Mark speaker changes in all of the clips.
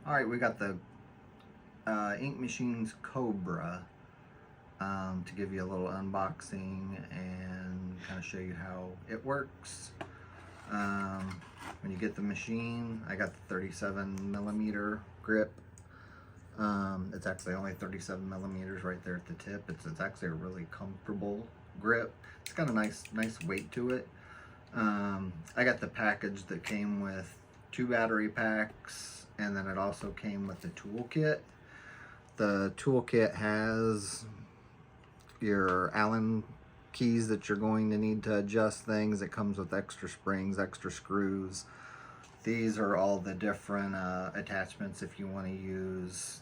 Speaker 1: Alright, we got the Ink Machines Cobra to give you a little unboxing and kind of show you how it works. When you get the machine, I got the 37 millimeter grip. It's actually only 37 millimeters right there at the tip. It's actually a really comfortable grip. It's got a nice weight to it. I got the package that came with 2 battery packs, and then it also came with the toolkit. The toolkit has your Allen keys that you're going to need to adjust things. It comes with extra springs, extra screws. These are all the different attachments if you want to use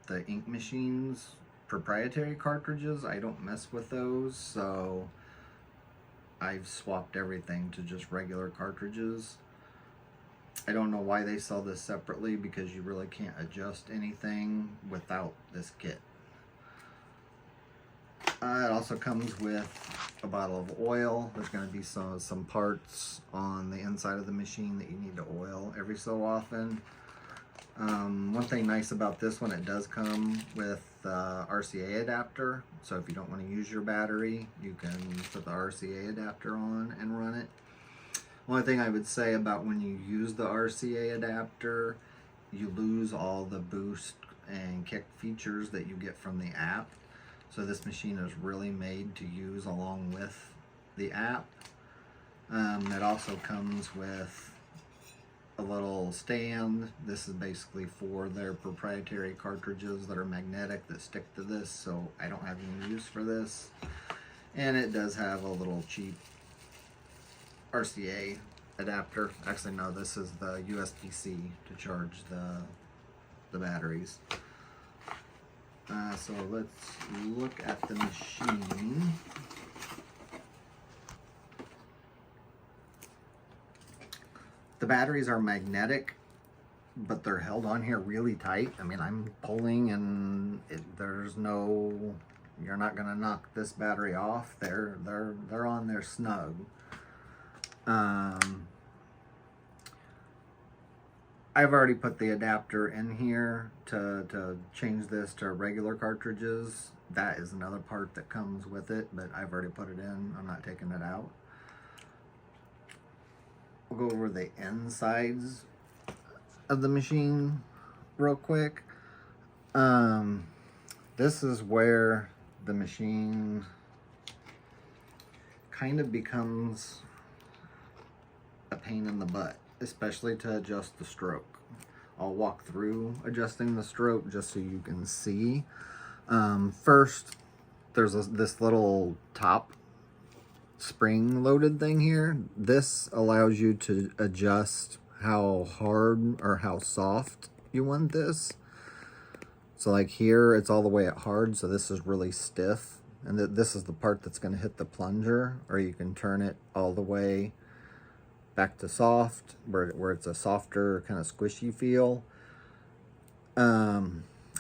Speaker 1: the Ink Machines proprietary cartridges. I don't mess with those, so I've swapped everything to just regular cartridges. I don't know why they sell this separately, because you really can't adjust anything without this kit. It also comes with a bottle of oil. There's going to be some parts on the inside of the machine that you need to oil every so often. One thing nice about this one, it does come with RCA adapter. So if you don't want to use your battery, you can put the RCA adapter on and run it. One thing I would say about when you use the RCA adapter, you lose all the boost and kick features that you get from the app. So this machine is really made to use along with the app. It also comes with a little stand. This is basically for their proprietary cartridges that are magnetic that stick to this, so I don't have any use for this. And it does have a little cheap RCA adapter. Actually, no, this is the USB-C to charge the batteries. So let's look at the machine. The batteries are magnetic, but they're held on here really tight. I mean, I'm pulling and there's no, you're not gonna knock this battery off. They're on there snug. I've already put the adapter in here to change this to regular cartridges. That is another part that comes with it, but I've already put it in. I'm not taking it out. We'll go over the insides of the machine real quick. This is where the machine kind of becomes a pain in the butt, especially to adjust the stroke. I'll walk through adjusting the stroke just so you can see. First, there's this little top spring loaded thing here. This allows you to adjust how hard or how soft you want this. So like here, it's all the way at hard, so this is really stiff. And this is the part that's going to hit the plunger, or you can turn it all the way back to soft, where it's a softer kind of squishy feel.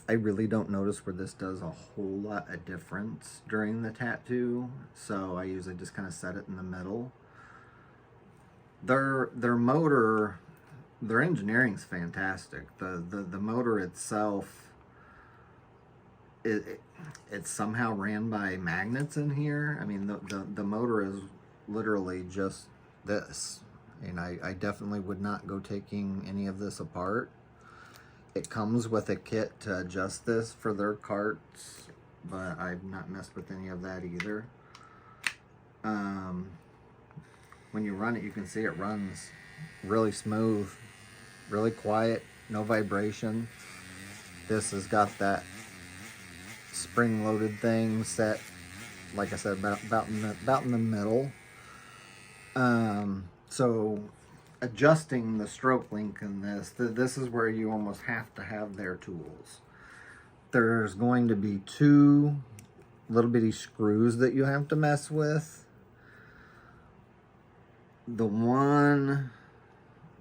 Speaker 1: I really don't notice where this does a whole lot of difference during the tattoo, so I usually just kind of set it in the middle. Their motor, their engineering's fantastic. The motor itself, it's somehow ran by magnets in here. I mean, the motor is literally just this. And I definitely would not go taking any of this apart. It comes with a kit to adjust this for their carts, but I've not messed with any of that either. When you run it, you can see it runs really smooth, really quiet, no vibration. This has got that spring-loaded thing set, like I said, about in the middle. So adjusting the stroke length in this is where you almost have to have their tools. There's going to be 2 little bitty screws that you have to mess with. The one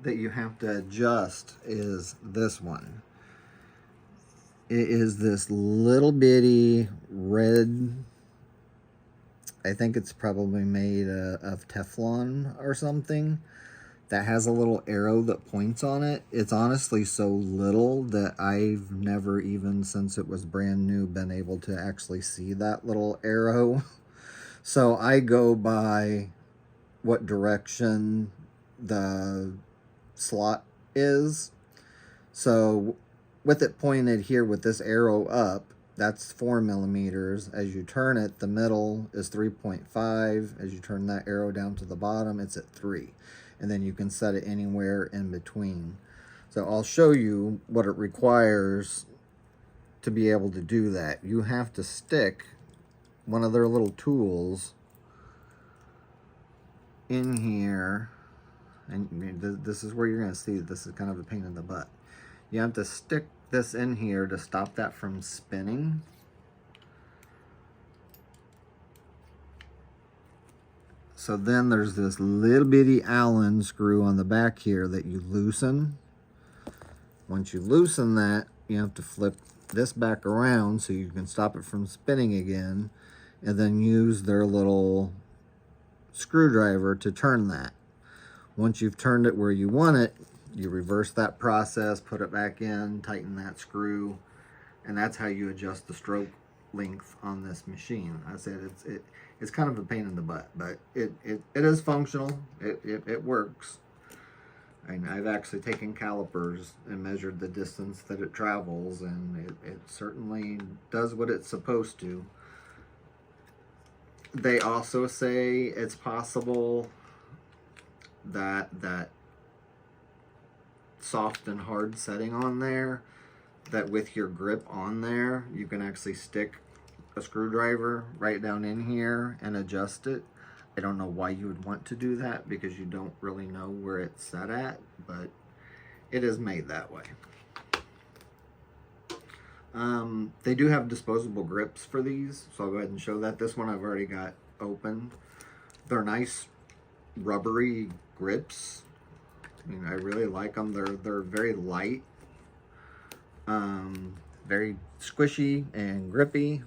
Speaker 1: that you have to adjust is this one. It is this little bitty red, I think it's probably made of Teflon or something. that has a little arrow that points on it. It's honestly so little that I've never, even since it was brand new, been able to actually see that little arrow. So I go by what direction the slot is. So with it pointed here with this arrow up, that's 4 millimeters. As you turn it, the middle is 3.5. As you turn that arrow down to the bottom, it's at 3. And then you can set it anywhere in between. So I'll show you what it requires to be able to do that. You have to stick one of their little tools in here, and this is where you're going to see this is kind of a pain in the butt. You have to stick this in here to stop that from spinning. So then there's this little bitty Allen screw on the back here that you loosen. Once you loosen that, you have to flip this back around so you can stop it from spinning again, and then use their little screwdriver to turn that. Once you've turned it where you want it, you reverse that process, put it back in, tighten that screw, and that's how you adjust the stroke length on this machine. I said it's kind of a pain in the butt, but it is functional. It works. And I've actually taken calipers and measured the distance that it travels, and it certainly does what it's supposed to. They also say it's possible that soft and hard setting on there, that with your grip on there, you can actually stick a screwdriver right down in here and adjust it. I don't know why you would want to do that, because you don't really know where it's set at, but it is made that way. They do have disposable grips for these, so I'll go ahead and show that. This one I've already got opened. They're nice rubbery grips. I mean, I really like them. They're very light, very squishy and grippy.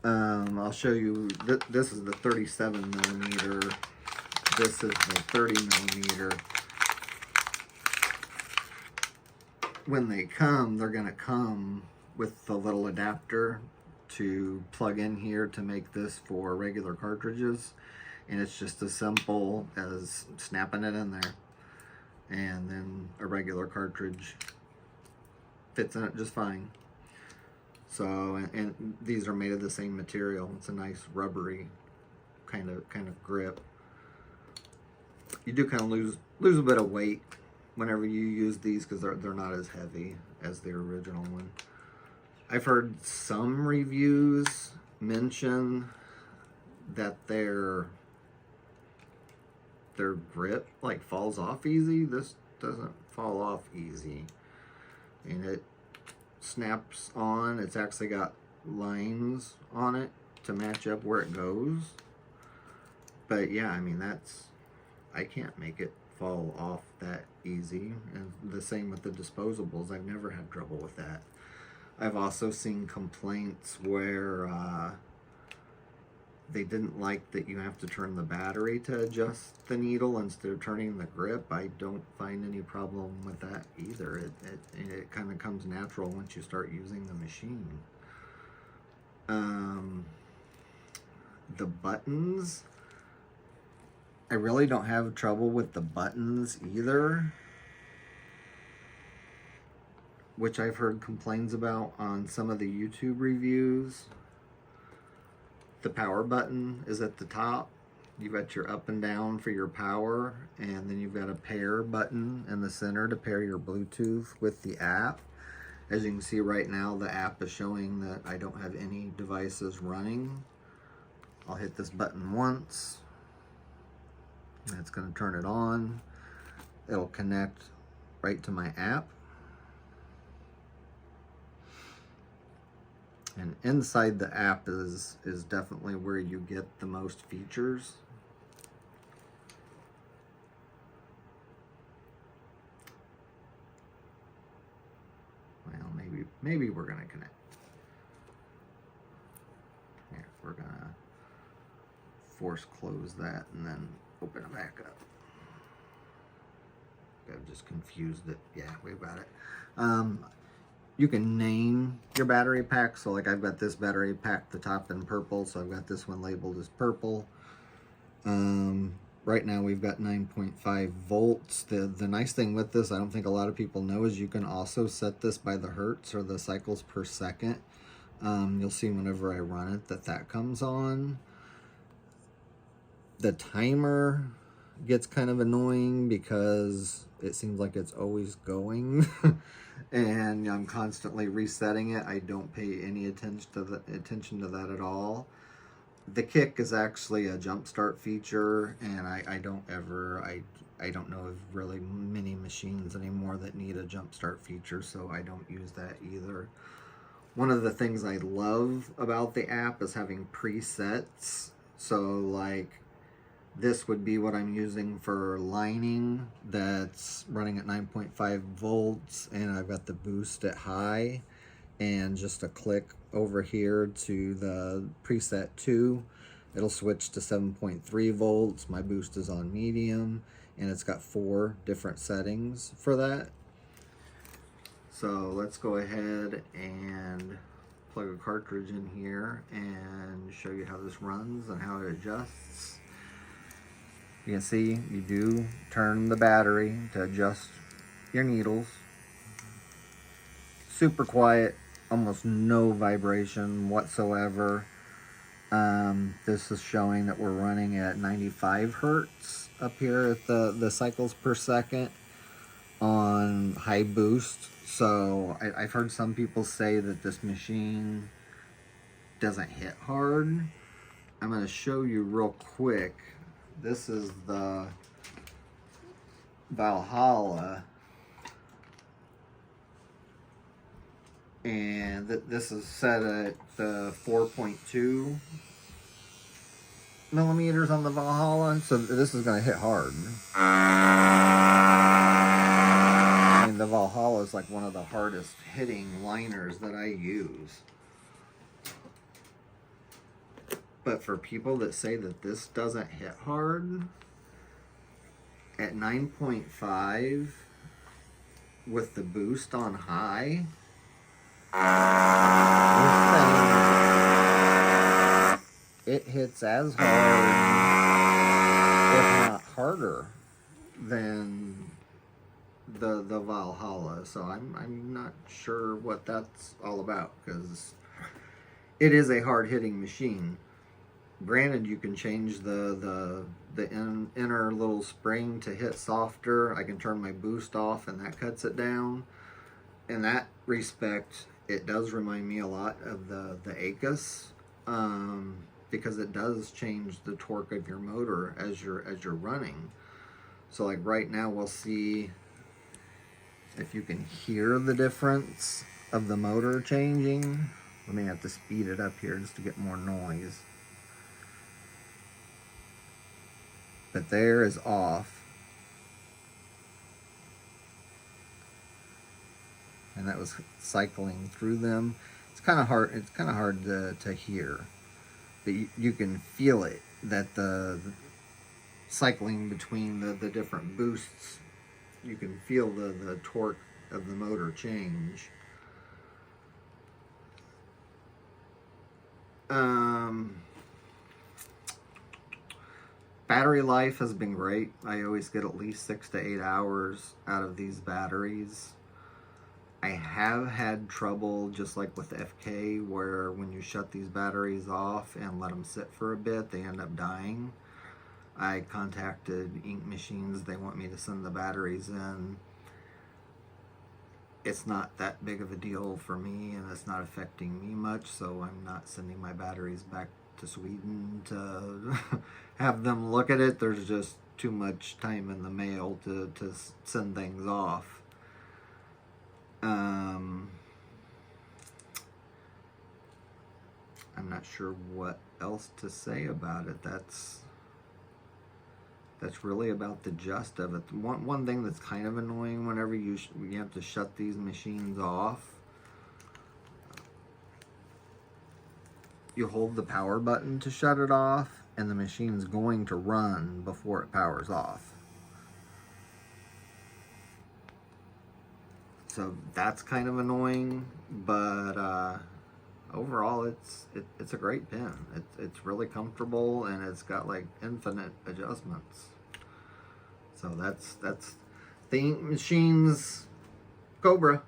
Speaker 1: I'll show you, this is the 37 millimeter. This is the 30 millimeter. When they come, they're going to come with the little adapter to plug in here to make this for regular cartridges. And it's just as simple as snapping it in there. And then a regular cartridge fits in it just fine. So, and these are made of the same material. It's a nice rubbery kind of grip. You do kind of lose a bit of weight whenever you use these, because they're not as heavy as the original one. I've heard some reviews mention that their grip like falls off easy. This doesn't fall off easy, and it snaps on. It's actually got lines on it to match up where it goes. But yeah, I mean, I can't make it fall off that easy. And the same with the disposables. I've never had trouble with that. I've also seen complaints where they didn't like that you have to turn the battery to adjust the needle instead of turning the grip. I don't find any problem with that either. It kind of comes natural once you start using the machine. The buttons, I really don't have trouble with the buttons either, which I've heard complaints about on some of the YouTube reviews. The power button is at the top. You've got your up and down for your power, and then you've got a pair button in the center to pair your Bluetooth with the app. As you can see right now, the app is showing that I don't have any devices running. I'll hit this button once. That's going to turn it on. It'll connect right to my app. And inside the app is definitely where you get the most features. Well, maybe we're gonna connect. Here, we're gonna force close that and then open it back up. I've just confused it. Yeah, we've got it. You can name your battery pack. So like I've got this battery pack, the top in purple. So I've got this one labeled as purple. Right now we've got 9.5 volts. The nice thing with this, I don't think a lot of people know, is you can also set this by the hertz or the cycles per second. You'll see whenever I run it that comes on. The timer gets kind of annoying because it seems like it's always going and I'm constantly resetting it. I don't pay any attention to that at all. The kick is actually a jump start feature, and I don't know of really many machines anymore that need a jump start feature, so I don't use that either. One of the things I love about the app is having presets. So like this would be what I'm using for lining, that's running at 9.5 volts, and I've got the boost at high, and just a click over here to the preset 2, it'll switch to 7.3 volts. My boost is on medium, and it's got 4 different settings for that. So let's go ahead and plug a cartridge in here and show you how this runs and how it adjusts. You can see you do turn the battery to adjust your needles. Super quiet, almost no vibration whatsoever. This is showing that we're running at 95 hertz up here at the cycles per second on high boost. So I've heard some people say that this machine doesn't hit hard. I'm going to show you real quick. This is the Valhalla, and this is set at 4.2 millimeters on the Valhalla, so this is going to hit hard. I mean, the Valhalla is like one of the hardest hitting liners that I use. But for people that say that this doesn't hit hard, at 9.5 with the boost on high, it hits as hard, if not harder, than the Valhalla. So I'm not sure what that's all about, because it is a hard hitting machine. Granted, you can change the inner little spring to hit softer. I can turn my boost off, and that cuts it down. In that respect, it does remind me a lot of the Acus, because it does change the torque of your motor as you're running. So like right now, we'll see if you can hear the difference of the motor changing. Let me have to speed it up here just to get more noise. But there is off, and that was cycling through them. It's kind of hard. It's kind of hard to hear, but you can feel it, that the cycling between the different boosts. You can feel the torque of the motor change. Battery life has been great. I always get at least 6 to 8 hours out of these batteries. I have had trouble, just like with the FK, where when you shut these batteries off and let them sit for a bit, they end up dying. I contacted Ink Machines. They want me to send the batteries in. It's not that big of a deal for me, and it's not affecting me much, so I'm not sending my batteries back to Sweden to have them look at it. There's just too much time in the mail to send things off. I'm not sure what else to say about it. That's really about the gist of it. One thing that's kind of annoying whenever you have to shut these machines off, you hold the power button to shut it off, and the machine's going to run before it powers off. So that's kind of annoying, but overall it's a great pen. It's really comfortable, and it's got like infinite adjustments. So that's the Ink Machines Cobra.